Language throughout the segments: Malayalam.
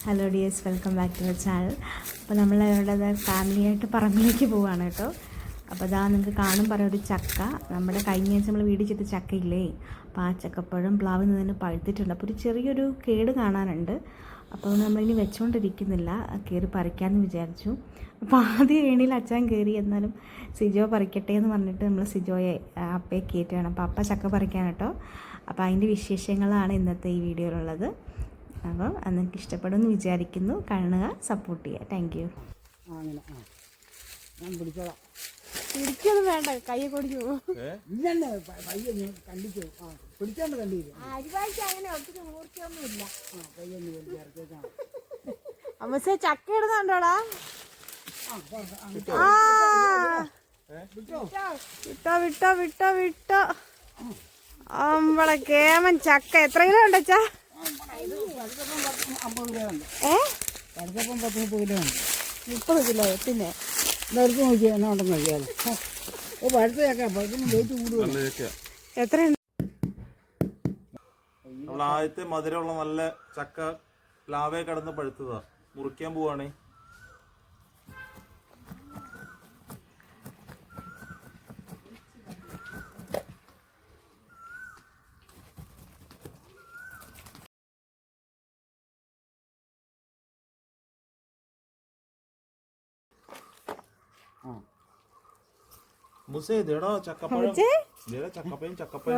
Hello dears, welcome back to the channel. അപ്പോൾ നമ്മളിവിടെ ഫാമിലിയായിട്ട് പറമ്പിലേക്ക് പോവുകയാണ് കേട്ടോ. അപ്പോൾ അതാ നിങ്ങൾക്ക് കാണും പറയാം, ഒരു ചക്ക നമ്മുടെ കഴിഞ്ഞ ആഴ്ച നമ്മൾ വീട് ചെയ്ത ചക്കയില്ലേ, അപ്പോൾ ആ ചക്കപ്പഴം പ്ലാവിൽ നിന്ന് തന്നെ പഴുത്തിട്ടുണ്ട്. അപ്പോൾ ഒരു ചെറിയൊരു കേട് കാണാനുണ്ട്. അപ്പോൾ നമ്മളിനി വെച്ചുകൊണ്ടിരിക്കുന്നില്ല, കയറി പറിക്കാമെന്ന് വിചാരിച്ചു. അപ്പോൾ ആദ്യം ഏണിയിൽ അച്ഛൻ കയറി, എന്നാലും സിജോ പറിക്കട്ടെ എന്ന് പറഞ്ഞിട്ട് നമ്മൾ സിജോയെ അപ്പയെ കയറ്റുകയാണ്. അപ്പോൾ അപ്പ ചക്ക പറിക്കാൻ കേട്ടോ. അപ്പോൾ അതിൻ്റെ വിശേഷങ്ങളാണ് ഇന്നത്തെ ഈ വീഡിയോയിലുള്ളത്. അപ്പോൾ നിങ്ങൾക്ക് ഇഷ്ടപ്പെടുമെന്ന് വിചാരിക്കുന്നു. കാണുക, സപ്പോർട്ട് ചെയ്യുക. Thank you. പിടിക്കൊന്നും വേണ്ട, കൈ കൊടുക്കൂ. അമ്മ ചക്ക ഇടുന്നുണ്ടോടാ? വിട്ടോ വിട്ടോ വിട്ടോ വിട്ടോ. നമ്മളെ കേമൻ ചക്ക എത്ര കിലോ ഉണ്ടച്ചാ? 30 കിലോ. പിന്നെ എത്ര? നമ്മൾ ആദ്യത്തെ മധുരമുള്ള നല്ല ചക്ക പ്ലാവേ കടന്ന് പഴുത്തതാ, മുറിക്കാൻ പോവാണേ. മുസേടാ ചക്കപ്പഴം, ചക്കപ്പഴം ചക്കപ്പഴം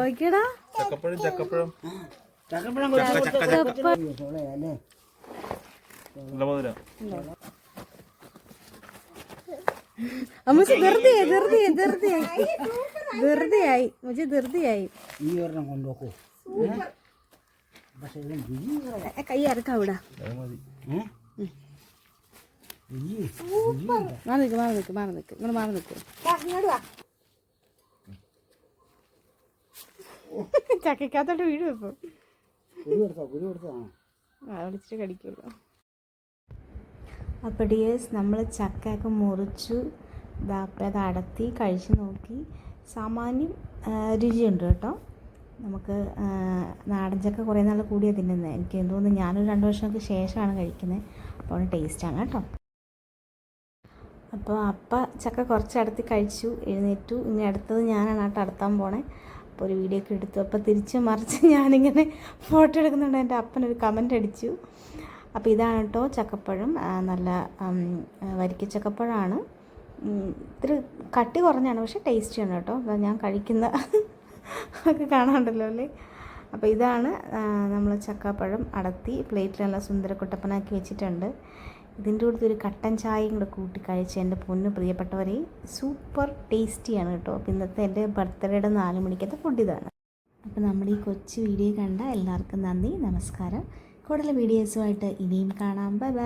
ചക്കപ്പഴം ചക്കപ്പഴം നല്ല മധുരം. ധൃതിയായി മുझे ധൃതിയായി. കൈ ഇറക്കാവിടാ. ചക്കക്കകത്തോട്ട് വീട് വെപ്പോ വിളിച്ചിട്ട് കടിക്കുള്ളൂ. അപ്പോൾ ഡിയേഴ്സ്, നമ്മൾ ചക്കയൊക്കെ മുറിച്ചു, അത് അടത്തി കഴിച്ച് നോക്കി. സാമാന്യം രുചിയുണ്ട് കേട്ടോ. നമുക്ക് നാടൻ ചക്ക കുറേ നാൾ കൂടിയാണ് തിന്നുന്നത്. എനിക്ക് തോന്നുന്നു ഞാനൊരു 2 വർഷങ്ങൾക്ക് ശേഷമാണ് കഴിക്കുന്നത്. അപ്പോൾ ടേസ്റ്റാണ് കേട്ടോ. അപ്പോൾ അപ്പ ചക്ക കുറച്ച് അടത്തി കഴിച്ചു, എഴുന്നേറ്റു. ഇനി അടുത്തത് ഞാനാണ് കേട്ടോ അടത്താൻ പോണേ. അപ്പോൾ ഒരു വീഡിയോ ഒക്കെ എടുത്തു. അപ്പോൾ തിരിച്ച് മറിച്ച് ഞാനിങ്ങനെ ഫോട്ടോ എടുക്കുന്നുണ്ട്. എൻ്റെ അപ്പനൊരു കമൻ്റ് അടിച്ചു. അപ്പോൾ ഇതാണ് കേട്ടോ ചക്കപ്പഴം. നല്ല വരിക്ക ചക്കപ്പഴമാണ്. ഇത്തിരി കട്ടി കുറഞ്ഞാണ്, പക്ഷേ ടേസ്റ്റിയാണ് കേട്ടോ. ഞാൻ കഴിക്കുന്ന ഒക്കെ കാണാണ്ടല്ലോ അല്ലേ. അപ്പോൾ ഇതാണ് നമ്മൾ ചക്കപ്പഴം അടത്തി പ്ലേറ്റിൽ നല്ല സുന്ദരക്കുട്ടപ്പനാക്കി വെച്ചിട്ടുണ്ട്. ഇതിൻ്റെ കൂടെ ഒരു കട്ടൻ ചായയും കൂടെ കൂട്ടി കഴിച്ച് എൻ്റെ പൊന്നു പ്രിയപ്പെട്ടവരെ, സൂപ്പർ ടേസ്റ്റിയാണ് കേട്ടോ. അപ്പോൾ ഇന്നത്തെ എൻ്റെ ബർത്ത്ഡേയുടെ 4 മണിക്കത്തെ ഫുഡ് ഇതാണ്. അപ്പോൾ നമ്മുടെ ഈ കൊച്ചു വീഡിയോ കണ്ട എല്ലാവർക്കും നന്ദി, നമസ്കാരം. കൂടുതൽ വീഡിയോസുമായിട്ട് ഇനിയും കാണാം. Bye bye.